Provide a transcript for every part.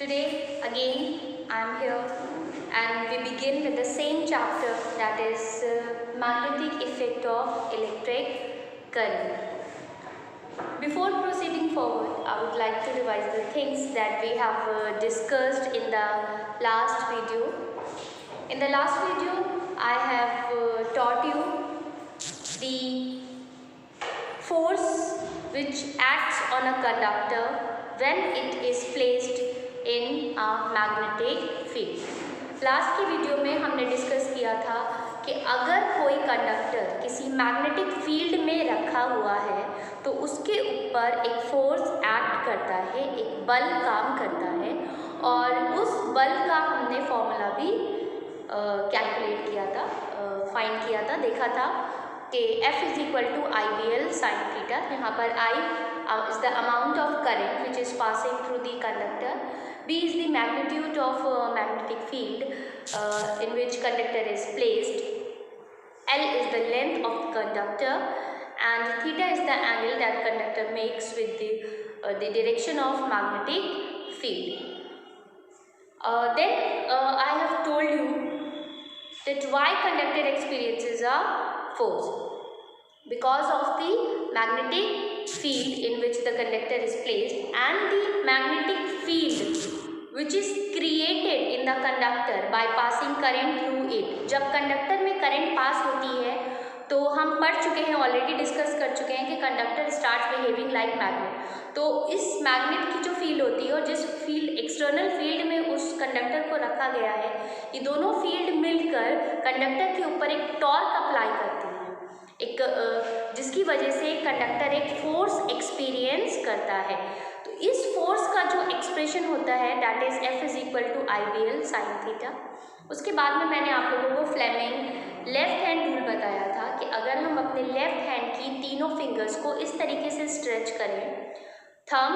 Today again I am here and we begin with the same chapter, that is magnetic effect of electric current. Before proceeding forward, I would like to revise the things that we have discussed in the last video. In the last video, I have taught you the force which acts on a conductor when it is placed in a magnetic field. Last की video में हमने discuss किया था कि अगर कोई conductor किसी magnetic field में रखा हुआ है तो उसके ऊपर एक फोर्स एक्ट करता है, एक बल काम करता है, और उस बल का हमने फॉर्मूला भी कैलकुलेट किया था, फाइंड किया था, देखा था कि F is equal to IBL sine theta. यहाँ पर I is the amount of current which is passing through the conductor, B is the magnitude of magnetic field in which conductor is placed, L is the length of the conductor, and theta is the angle that conductor makes with the direction of magnetic field. Then I have told you that why conductor experiences a force. Because of the magnetic field in which the conductor is placed and the magnetic field which is created in the conductor by passing current through it. जब conductor में current pass होती है तो हम पढ़ चुके हैं, already discuss कर चुके हैं कि conductor start behaving like magnet. तो इस मैग्नेट की जो फील्ड होती है और जिस फील्ड एक्सटर्नल फील्ड में उस कंडक्टर को रखा गया है, ये दोनों फील्ड मिलकर कंडक्टर के ऊपर एक टॉर्क अप्लाई करती है, एक जिसकी वजह से कंडक्टर एक फोर्स एक्सपीरियंस करता है. तो इस फोर्स का जो एक्सप्रेशन होता है that is F is equal to IBL sine theta. उसके बाद में मैंने आप लोगों को फ्लेमिंग लेफ्ट हैंड रूल बताया था कि अगर हम अपने लेफ्ट हैंड की तीनों फिंगर्स को इस तरीके से स्ट्रेच करें, थंब,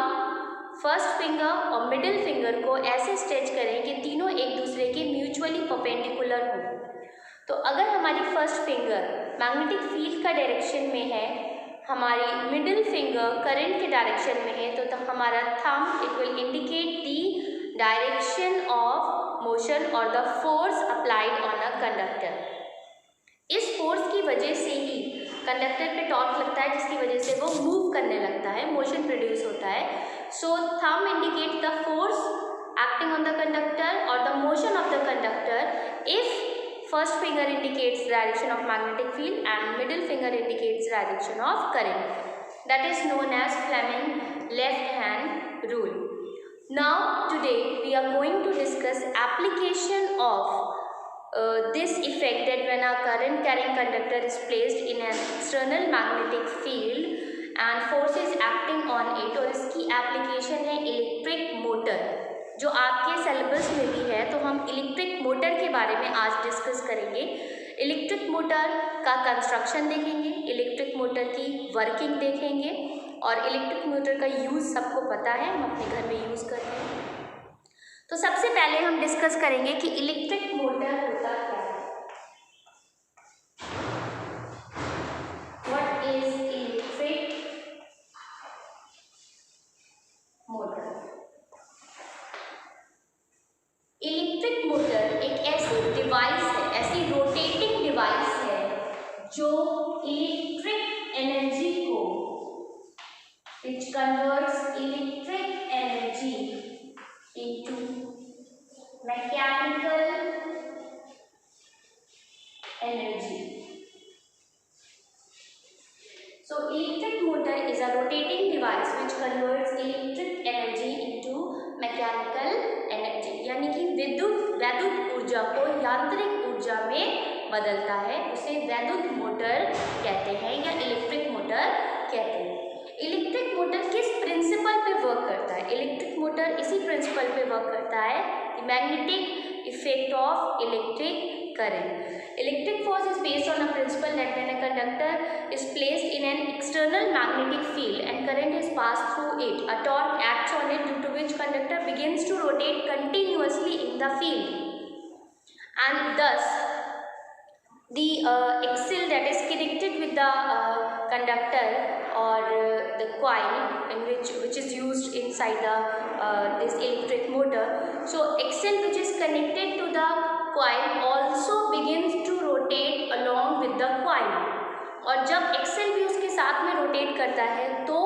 फर्स्ट फिंगर और मिडिल फिंगर को ऐसे स्ट्रेच करें कि तीनों एक दूसरे के म्यूचुअली परपेंडिकुलर हो. तो अगर हमारी फर्स्ट फिंगर मैग्नेटिक फील्ड का डायरेक्शन में है, हमारी मिडिल फिंगर करंट के डायरेक्शन में है, तो हमारा thumb it will indicate the direction of motion और the force applied on a conductor. इस फोर्स की वजह से ही कंडक्टर पे टॉर्क लगता है, जिसकी वजह से वो मूव करने लगता है, मोशन प्रोड्यूस होता है. So thumb indicate the force acting on the conductor और the motion of the conductor. If first finger indicates direction of magnetic field and middle finger indicates direction of current. That is known as Fleming left hand rule. Now today we are going to discuss application of this effect, that when a current carrying conductor is placed in an external magnetic field and force is acting on it, और इसकी application है electric motor, जो आपके syllabus में भी है. तो हम इलेक्ट्रिक मोटर के बारे में आज डिस्कस करेंगे. इलेक्ट्रिक मोटर का कंस्ट्रक्शन देखेंगे, इलेक्ट्रिक मोटर की वर्किंग देखेंगे, और इलेक्ट्रिक मोटर का यूज़ सबको पता है, हम अपने घर में यूज़ करते हैं. तो सबसे पहले हम डिस्कस करेंगे कि इलेक्ट्रिक मोटर होता क्या है. What is electric motor? Electric motor एक ऐसी डिवाइस है, ऐसी रोटेटिंग डिवाइस है जो इलेक्ट्रिक एनर्जी को, which converts electric energy into mechanical energy. So electric motor is a rotating device which converts electric energy into mechanical energy. यानी कि वैद्युत ऊर्जा को यांत्रिक ऊर्जा में बदलता है, उसे वैद्युत मोटर कहते हैं या इलेक्ट्रिक मोटर कहते हैं. इलेक्ट्रिक मोटर किस प्रिंसिपल पे वर्क करता है? इलेक्ट्रिक मोटर इसी प्रिंसिपल पे वर्क करता है, the magnetic effect of electric current. Electric force is based on a principle that when a conductor is placed in an external magnetic field and current is passed through it, a torque acts on it, due to which conductor begins to rotate continuously in the field, and thus the axle that is connected with the conductor or the coil in which is used inside the this electric motor. So axle which is connected to the coil also begins to rotate along with the coil, और जब Excel भी उसके साथ में rotate करता है तो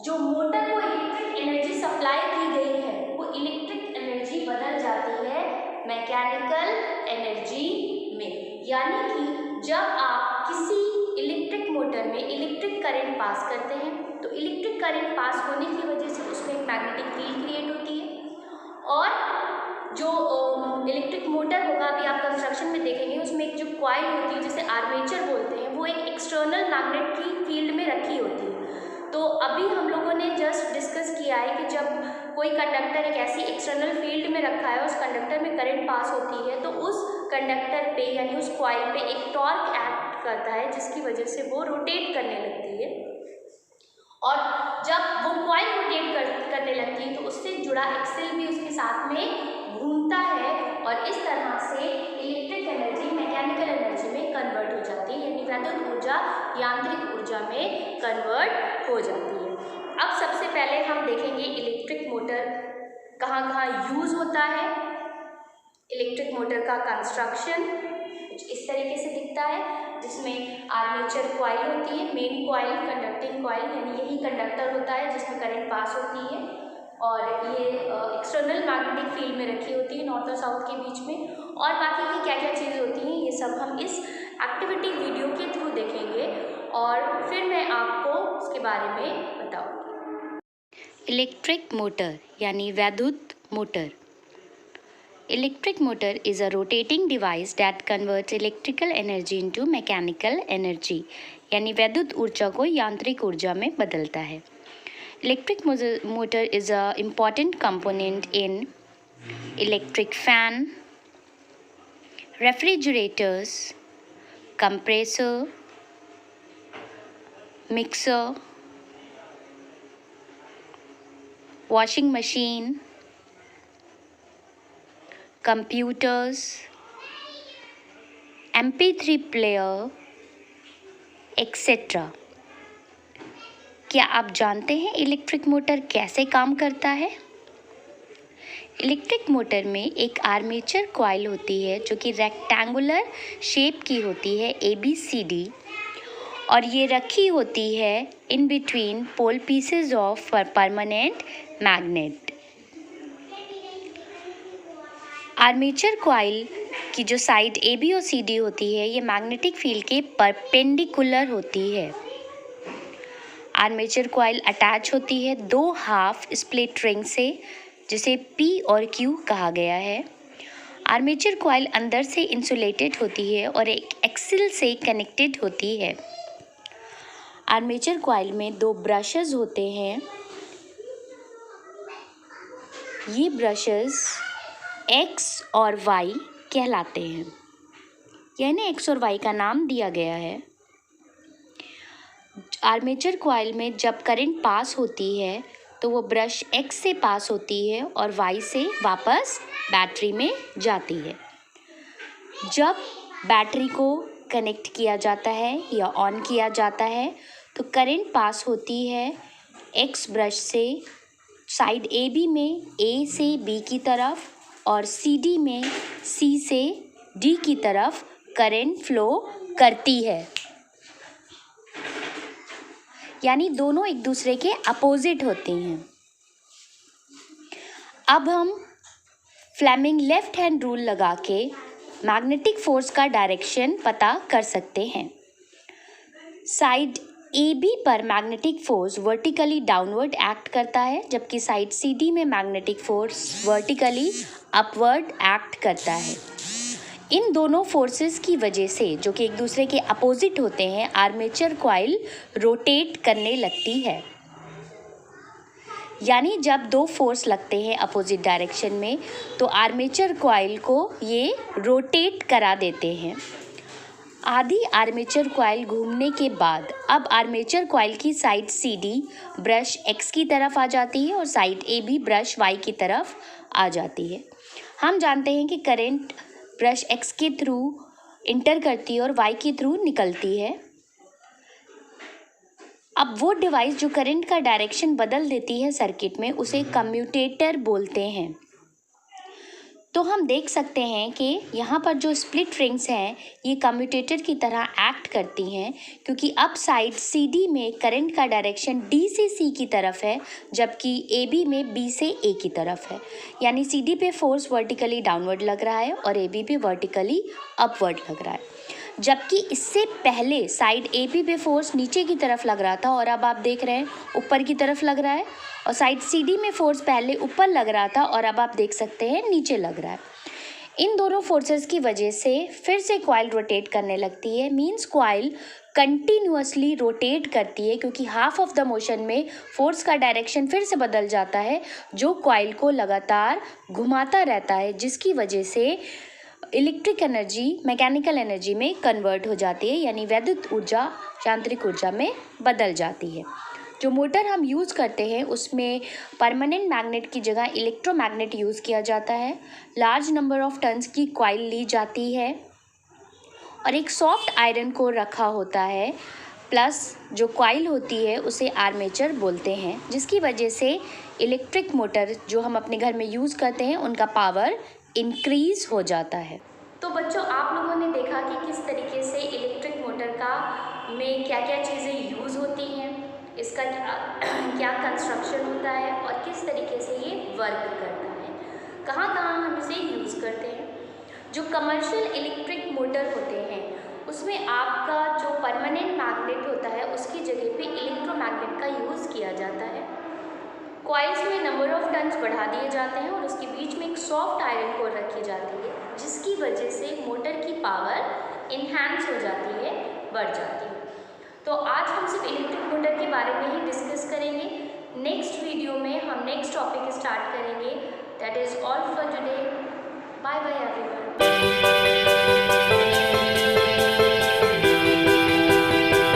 जो मोटर को इलेक्ट्रिक एनर्जी सप्लाई की गई है वो इलेक्ट्रिक एनर्जी बदल जाती है मैकेनिकल एनर्जी में। यानी कि जब आप किसी इलेक्ट्रिक मोटर में इलेक्ट्रिक करंट पास करते हैं तो इलेक्ट्रिक करंट पास होने की वजह से उसमें एक मैग्नेटिक फील्ड क्रिएट होती है, और जो इलेक्ट्रिक मोटर होगा अभी आप कंस्ट्रक्शन में देखेंगे उसमें एक जो कॉइल होती है जिसे आर्मेचर बोलते हैं वो एक एक्सटर्नल मैग्नेट की फील्ड में रखी होती है। तो अभी हम लोगों ने जस्ट डिस्कस किया है कि जब कोई कंडक्टर एक ऐसी एक्सटर्नल फील्ड में रखा है, उस कंडक्टर में करंट पास होती है तो उस कंडक्टर पे यानी उस कॉइल पे एक टॉर्क एक्ट करता है जिसकी वजह से वो रोटेट करने लगती है, और जब वो कॉइल रोटेट करने लगती है तो उससे जुड़ा एक्सेल भी उसके साथ में घूमता है, और इस तरह से इलेक्ट्रिक एनर्जी मैकेनिकल एनर्जी में कन्वर्ट हो जाती है, यानी वैद्युत ऊर्जा यांत्रिक ऊर्जा में कन्वर्ट हो जाती है। अब सबसे पहले हम देखेंगे इलेक्ट्रिक मोटर कहाँ कहाँ यूज़ होता है। इलेक्ट्रिक मोटर का कंस्ट्रक्शन कुछ इस तरीके से दिखता है, जिसमें आर्मेचर कॉइल होती है, मेन कॉइल, कंडक्टिंग कॉइल, यानी यही कंडक्टर होता है जिसमें करंट पास होती है, और ये एक्सटर्नल मैग्नेटिक फील्ड में रखी होती है नॉर्थ और साउथ के बीच में। और बाकी की क्या क्या चीज़ें होती हैं ये सब हम इस एक्टिविटी वीडियो के थ्रू देखेंगे, और फिर मैं आपको उसके बारे में बताऊँगी। इलेक्ट्रिक मोटर यानी वैद्युत motor. Electric motor is a rotating device that converts electrical energy into mechanical energy, यानी वैद्युत ऊर्जा को यांत्रिक ऊर्जा में बदलता है। Electric motor is a important component in electric fan, refrigerators, compressor, mixer, washing machine, computers, MP3 player, etc. क्या आप जानते हैं इलेक्ट्रिक मोटर कैसे काम करता है? इलेक्ट्रिक मोटर में एक आर्मेचर कॉइल होती है जो कि रेक्टेंगुलर शेप की होती है ABCD, और ये रखी होती है in between pole pieces of permanent magnet. Armature coil की जो साइड AB और CD होती है ये मैग्नेटिक फील्ड के परपेंडिकुलर होती है। आर्मेचर कॉइल अटैच होती है दो हाफ स्प्लिट रिंग से जिसे P और Q कहा गया है। आर्मेचर कॉइल अंदर से इंसुलेटेड होती है और एक एक्सिल से कनेक्टेड होती है। आर्मेचर कॉइल में दो ब्रशेस होते हैं। ये ब्रशेस X और Y कहलाते हैं, यानी X और Y का नाम दिया गया है। आर्मेचर कॉइल में जब करंट पास होती है तो वो ब्रश X से पास होती है और Y से वापस बैटरी में जाती है। जब बैटरी को कनेक्ट किया जाता है या ऑन किया जाता है तो करंट पास होती है X ब्रश से साइड AB में A से B की तरफ और CD में C से D की तरफ करंट फ्लो करती है, यानी दोनों एक दूसरे के अपोजिट होते हैं। अब हम फ्लेमिंग लेफ्ट हैंड रूल लगा के मैग्नेटिक फोर्स का डायरेक्शन पता कर सकते हैं। साइड AB पर magnetic force vertically downward act करता है, जबकि साइड CD में magnetic force vertically upward act करता है। इन दोनों फोर्सेस की वजह से जो कि एक दूसरे के अपोजिट होते हैं, आर्मेचर कॉइल रोटेट करने लगती है। यानी जब दो फोर्स लगते हैं अपोजिट डायरेक्शन में तो आर्मेचर कॉइल को ये रोटेट करा देते हैं। आधी आर्मेचर कॉइल घूमने के बाद अब आर्मेचर कॉइल की साइड CD ब्रश X की तरफ आ जाती है और साइड AB ब्रश Y की तरफ आ जाती है। हम जानते हैं कि करंट ब्रश X के थ्रू इंटर करती है और वाई के थ्रू निकलती है। अब वो डिवाइस जो करंट का डायरेक्शन बदल देती है सर्किट में, उसे कम्यूटेटर बोलते हैं। तो हम देख सकते हैं कि यहाँ पर जो स्प्लिट रिंग्स हैं ये कम्यूटेटर की तरह एक्ट करती हैं, क्योंकि अप साइड CD में करंट का डायरेक्शन D से C की तरफ है, जबकि AB में B से A की तरफ है। यानी CD पे फोर्स वर्टिकली डाउनवर्ड लग रहा है और AB पे वर्टिकली अपवर्ड लग रहा है, जबकि इससे पहले साइड AB पे फोर्स नीचे की तरफ लग रहा था और अब आप देख रहे हैं ऊपर की तरफ लग रहा है, और साइड CD में फोर्स पहले ऊपर लग रहा था और अब आप देख सकते हैं नीचे लग रहा है। इन दोनों फोर्सेस की वजह से फिर से कॉइल रोटेट करने लगती है। मींस कॉइल कंटिन्यूअसली रोटेट करती है, क्योंकि हाफ ऑफ द मोशन में फोर्स का डायरेक्शन फिर से बदल जाता है, जो कॉइल को लगातार घुमाता रहता है, जिसकी वजह से इलेक्ट्रिक एनर्जी मैकेनिकल एनर्जी में कन्वर्ट हो जाती है, यानी वैद्युत ऊर्जा यांत्रिक ऊर्जा में बदल जाती है। जो मोटर हम यूज़ करते हैं उसमें परमानेंट मैग्नेट की जगह इलेक्ट्रोमैग्नेट यूज़ किया जाता है। लार्ज नंबर ऑफ टन्स की कॉइल ली जाती है और एक सॉफ्ट आयरन को रखा होता है, प्लस जो कॉइल होती है उसे आर्मेचर बोलते हैं, जिसकी वजह से इलेक्ट्रिक मोटर जो हम अपने घर में यूज़ करते हैं उनका पावर इंक्रीज़ हो जाता है। तो बच्चों, आप लोगों ने देखा कि किस तरीके से इलेक्ट्रिक मोटर का में क्या क्या चीज़ें यूज़ होती हैं, इसका क्या कंस्ट्रक्शन होता है और किस तरीके से ये वर्क करता है, कहाँ कहाँ हम इसे यूज़ करते हैं। जो कमर्शियल इलेक्ट्रिक मोटर होते हैं उसमें आपका जो परमानेंट मैग्नेट होता है उसकी जगह पे इलेक्ट्रोमैग्नेट का यूज़ किया जाता है। कॉइल्स में नंबर ऑफ टर्न्स बढ़ा दिए जाते हैं और उसके बीच में एक सॉफ्ट आयरन कोर रखी जाती है, जिसकी वजह से मोटर की पावर इन्हांस हो जाती है, बढ़ जाती है। तो आज हम सिर्फ इलेक्ट्रिक मोटर के बारे में ही डिस्कस करेंगे। नेक्स्ट वीडियो में हम नेक्स्ट टॉपिक स्टार्ट करेंगे। That is all for today. Bye bye everyone.